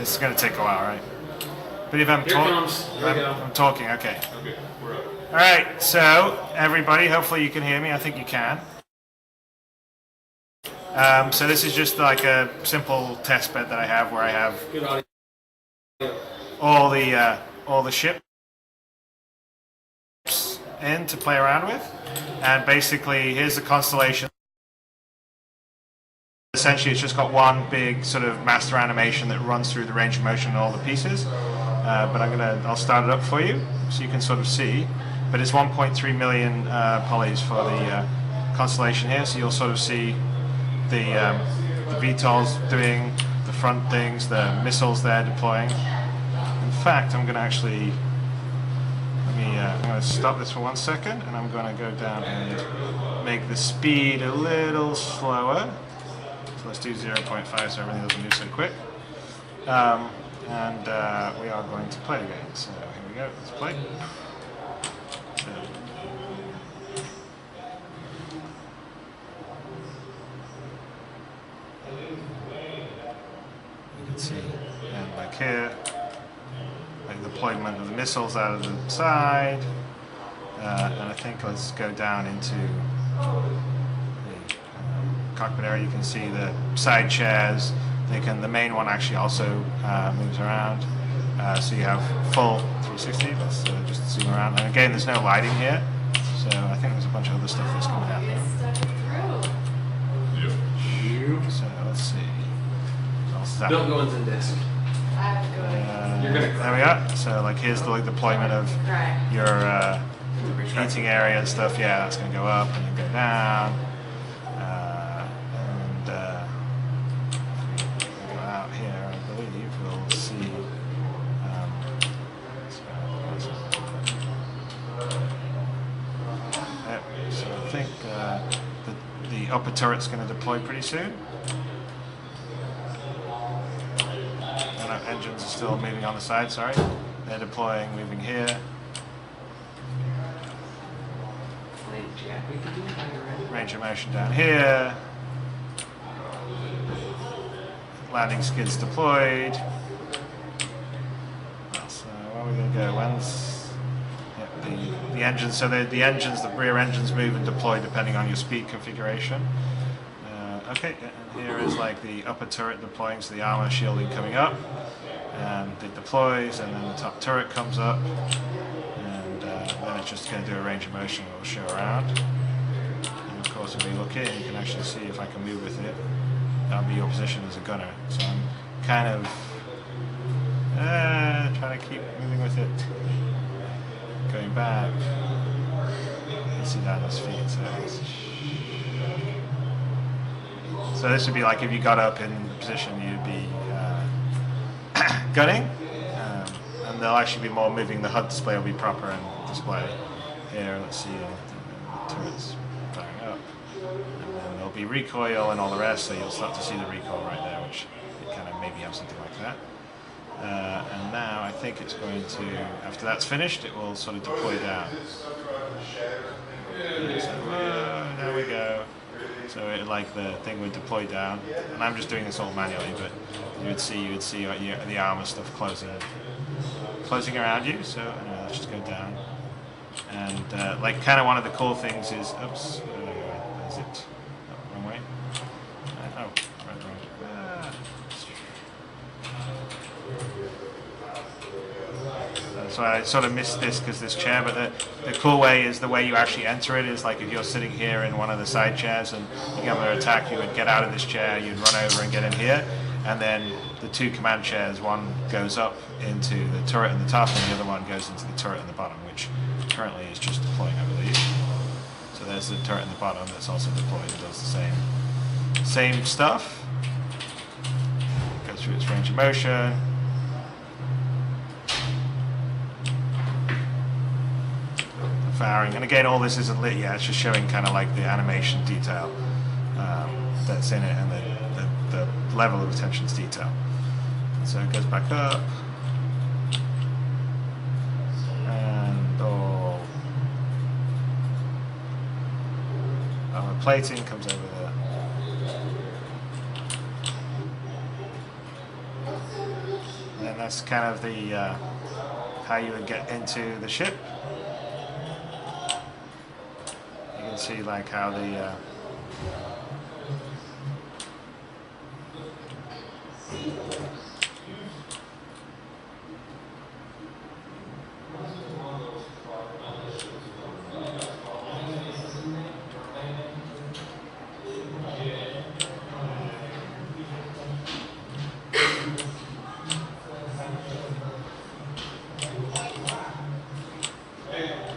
It's going to take a while, right? But if I'm talking, okay. Okay, we're up. All right, so everybody, hopefully you can hear me. I think you can. So this is just like a simple test bed that I have where I have Good audio. all the ships in to play around with, and basically here's the Constellation. Essentially, it's just got one big sort of master animation that runs through the range of motion and all the pieces. But I'll start it up for you so you can sort of see. But it's 1.3 million polys for the Constellation here, so you'll sort of see the VTOLs doing the front things, the missiles there deploying. In fact, I'm going to actually I'm going to stop this for 1 second, and I'm going to go down and make the speed a little slower. So let's do 0.5 so everything doesn't move so quick. And we are going to play again. So here we go, let's play. So, you can see, and like here, like the deployment of the missiles out of the side. And I think let's go down into cockpit area. You can see the side chairs. The main one actually also moves around, so you have full 360. Let's just zoom around. And again, there's no lighting here, so I think there's a bunch of other stuff that's going to happen. So let's see. Don't go into disk. You're gonna cry. There we are. So like here's the deployment of your heating area and stuff. Yeah, that's going to go up and then go down. The upper turret's going to deploy pretty soon. And our engines are still moving on the side, sorry. They're deploying, moving here. Range of motion down here. Landing skids deployed. So where are we going to go? The engines, so the engines, the rear engines move and deploy depending on your speed configuration. Okay, and here is like the upper turret deploying, so the armor shielding coming up, and it deploys, and then the top turret comes up, and then it's just going to do a range of motion. It will show around, and of course if we look in, you can actually see if I can move with it. That'll be your position as a gunner. So I'm kind of trying to keep moving with it. Going back, you see down his feet. So this would be like if you got up in position, you'd be gunning, and there'll actually be more moving. The HUD display will be proper and display. Here, let's see, the turret's firing up, and then there'll be recoil and all the rest. So you'll start to see the recoil right there, which it kind of maybe have something like that. And now I think it's going to, after that's finished, it will sort of deploy down. So, there we go. So like the thing would deploy down, and I'm just doing this all manually, but you would see the armor stuff closing around you. So anyway, let's just go down. And like kind of one of the cool things is, oops, is it? Oh, wrong way. Oh, right. So I sort of missed this because this chair, but the cool way is the way you actually enter it is like if you're sitting here in one of the side chairs and you get under attack, you would get out of this chair, you'd run over and get in here, and then the two command chairs, one goes up into the turret in the top and the other one goes into the turret in the bottom, which currently is just deploying, I believe. So there's the turret in the bottom that's also deployed. It does the same stuff. Goes through its range of motion. Firing, and again, all this isn't lit yet. It's just showing kind of like the animation detail that's in it and the level of attention to detail. So it goes back up, and all our plating comes over there. That's kind of the how you would get into the ship. You can see like how the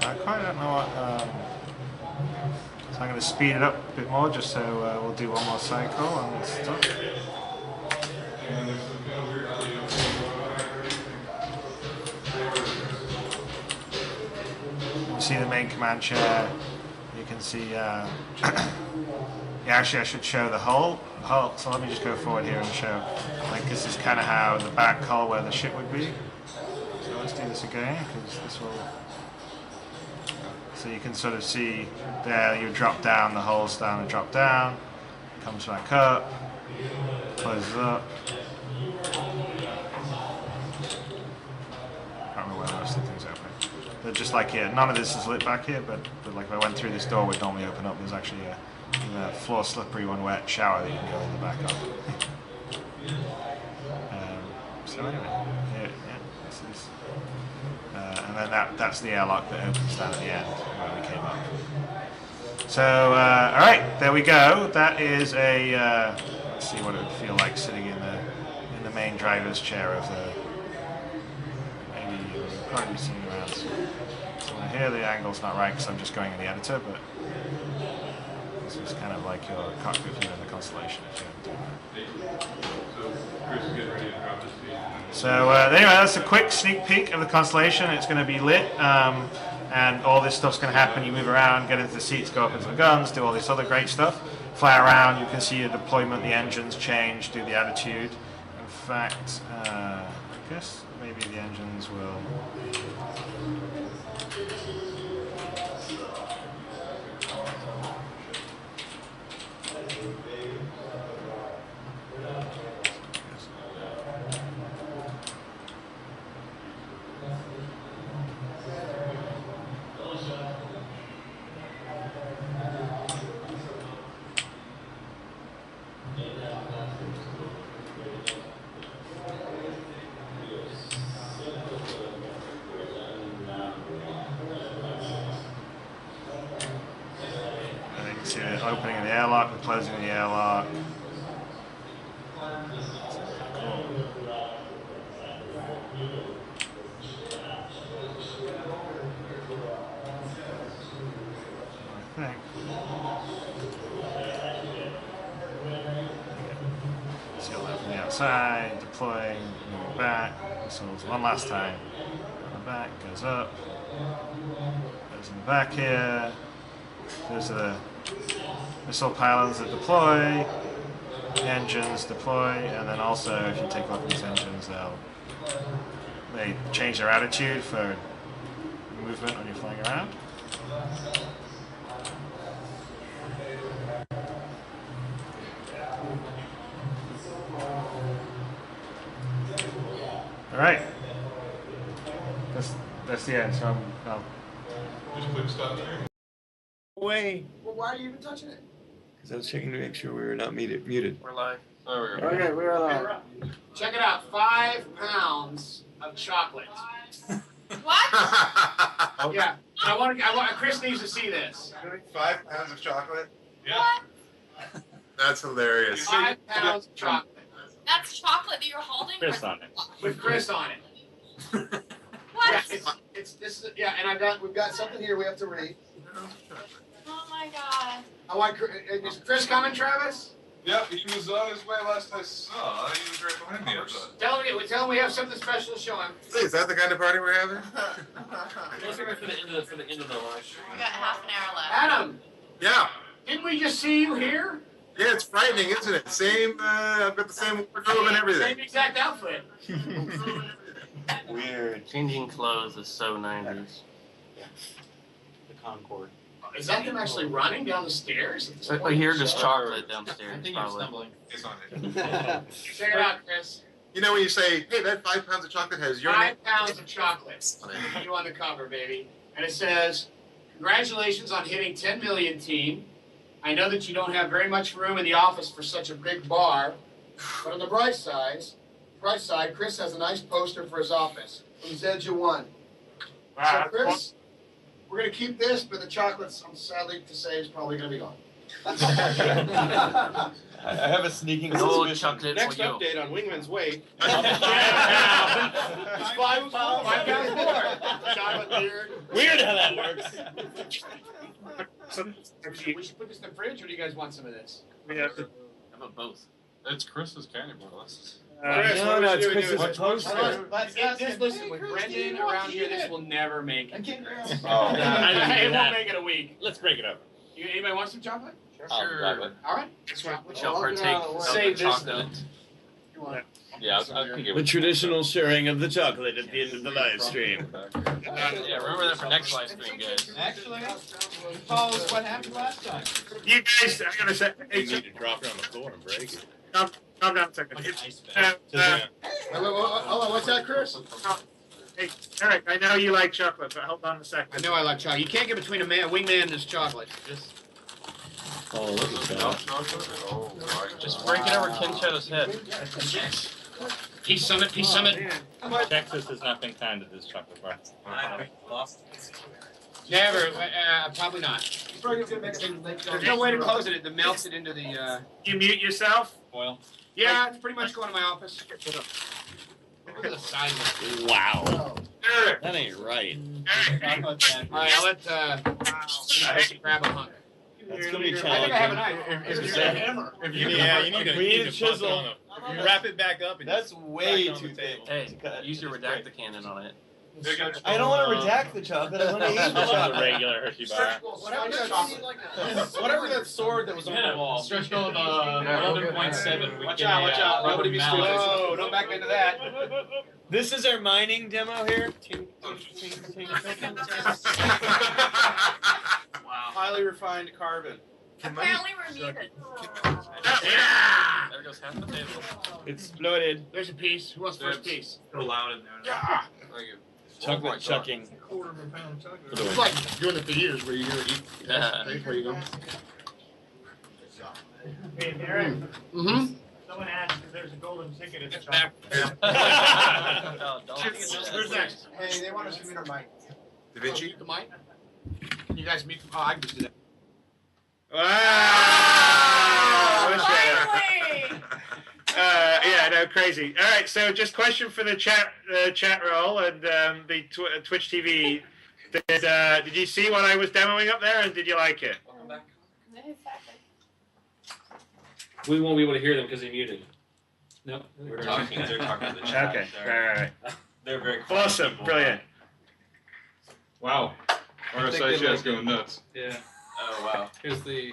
I quite don't know what. So I'm going to speed it up a bit more, just so we'll do one more cycle on this stuff. You see the main command chair. You can see. Yeah, actually, I should show the hull. So let me just go forward here and show. Like this is kind of how the back hull where the ship would be. So let's do this again, because this will. So you can sort of see there, you drop down, the hull's down and drop down, comes back up, closes up. I can't remember where the rest of the things open. But just like here, none of this is lit back here, but like if I went through this door, would normally open up. There's actually a floor slippery one wet shower that you can go in the back of. So anyway, yeah, this is. And then that's the airlock that opens down at the end where we came up. So, all right, there we go. That is a. Let's see what it would feel like sitting in the main driver's chair of the. Maybe you'll probably be seeing around. So here the angle's not right because I'm just going in the editor, but this is kind of like your cockpit view in the Constellation. So anyway, that's a quick sneak peek of the Constellation. It's going to be lit, and all this stuff's going to happen. You move around, get into the seats, go up into the guns, do all this other great stuff. Fly around, you can see your deployment, the engines change, do the attitude. In fact, I guess maybe the engines will... See the opening of the airlock, the closing of the airlock. Cool. I think. Seal that from the outside, deploying, move back, missiles one last time. On the back, goes up, goes in the back here. Those are the missile pylons that deploy, engines deploy, and then also if you take a look at these engines, they change their attitude for movement when you're flying around. All right, that's the end. So I'll just click stop here. Way. Well, why are you even touching it? Because I was checking to make sure we were not muted. We're live. Oh, we're Okay, we're live. Check it out. 5 pounds of chocolate. What? Yeah. I want. Chris needs to see this. 5 pounds of chocolate? Yeah. That's hilarious. 5 pounds of chocolate. That's chocolate that you're holding? Chris on it. With Chris on it. What? Yeah, it's this. Yeah, and we've got something here we have to read. Oh my god. I want. Is Chris coming, Travis? Yep, he was on his way last I saw. He was right behind me. I thought. Tell him we have something special to show him. Hey, is that the kind of party we're having? Let's wait for the end of the line. We got half an hour left. Adam, Yeah. didn't we just see you here? Yeah, it's frightening, isn't it? Same, I've got the same wardrobe and everything. Same exact outfit. Weird. Changing clothes is so 90s. The Concorde. Is that them actually running down the stairs? I hear just chocolate downstairs, I think probably. you're stumbling. He's on it. Check it out, Chris. You know when you say, hey, that 5 pounds of chocolate has your name? 5 pounds of chocolate. You on the cover, baby. And it says, congratulations on hitting 10 million, team. I know that you don't have very much room in the office for such a big bar, but on the bright side, Chris has a nice poster for his office from Zedja One. So Chris, we're gonna keep this, but the chocolates, I'm sadly to say, is probably gonna be gone. I have a sneaking No suspicion. chocolate Next for you. update on Wingman's weight. It's 5 pounds more. Chocolate beard. Weird how that works. We should put this in the fridge, or do you guys want some of this? We have to. How about both? It's Chris's candy bar. This Chris, no, what no, we it's should do Chris's is- poster. Listen, with Brendan around here, this will never make it. Oh. It won't make it a week. Let's break it up. Anybody want some chocolate? Sure. All right. We shall partake of Save the this, chocolate. You want it? Yeah, I can give The traditional sharing of the chocolate at the end of the live stream. Yeah, remember that for next live stream, guys. Actually, tell us what happened last time. You guys, I'm gonna say, You hey, need to drop it on the floor and break it. calm down a second. Hold on, what's that, Chris? Hey, Eric, I know you like chocolate, but hold on a second. I know I like chocolate. You can't get between a wingman and his chocolate. Just Oh, look at that. Oh, my Just God. break it over Ken Shadow's head. Peace Summit, Peace Summit. Texas has not been kind to this chocolate bar. Never, probably not. There's no way to close it. It melts it into the. You mute yourself? Well, Yeah, it's pretty much going to my office. Look at the size of it. Wow. Eric, That ain't right. Eric. All right, I'll let grab a hunk. That's gonna be I think I have a challenging. knife. Is there a hammer? yeah, you need to, We need a put chisel. it on a- wrap it back up. And That's way back on too the thick. table. Hey, use your redactor cannon on it. I don't want to redact the chocolate. I want to eat the Just a chocolate. regular Hershey bar. Whatever that sword that was on the wall. Stretch goal 11.7. Watch out. Nobody be stupid. Oh, don't back into that. This is our mining demo here. Highly refined carbon. Apparently we're muted. Yeah! There goes half the table. Exploded. There's a piece. Who wants first piece? So loud in there. Yeah! Thank you. Chocolate chucking. It's like doing it for years where you eat. Yeah. Where you go. Hey, Eric, Mm-hmm. someone asked if there's a golden ticket at the back. chocolate. Oh, don't think it's Who's next? Hey, they want us to meet our mic. Da Vinci? The mic? You guys meet. Oh, I can just do that. Wow! Finally! Yeah, no, crazy. All right, so just question for the chat roll and the Twitch TV. Did you see what I was demoing up there, and did you like it? We won't be able to hear them because they muted. No, they're talking to the chat. Okay, right. They're very quiet Awesome, people. brilliant. Wow. RSI chat's going nuts. Yeah. Oh wow. Here's the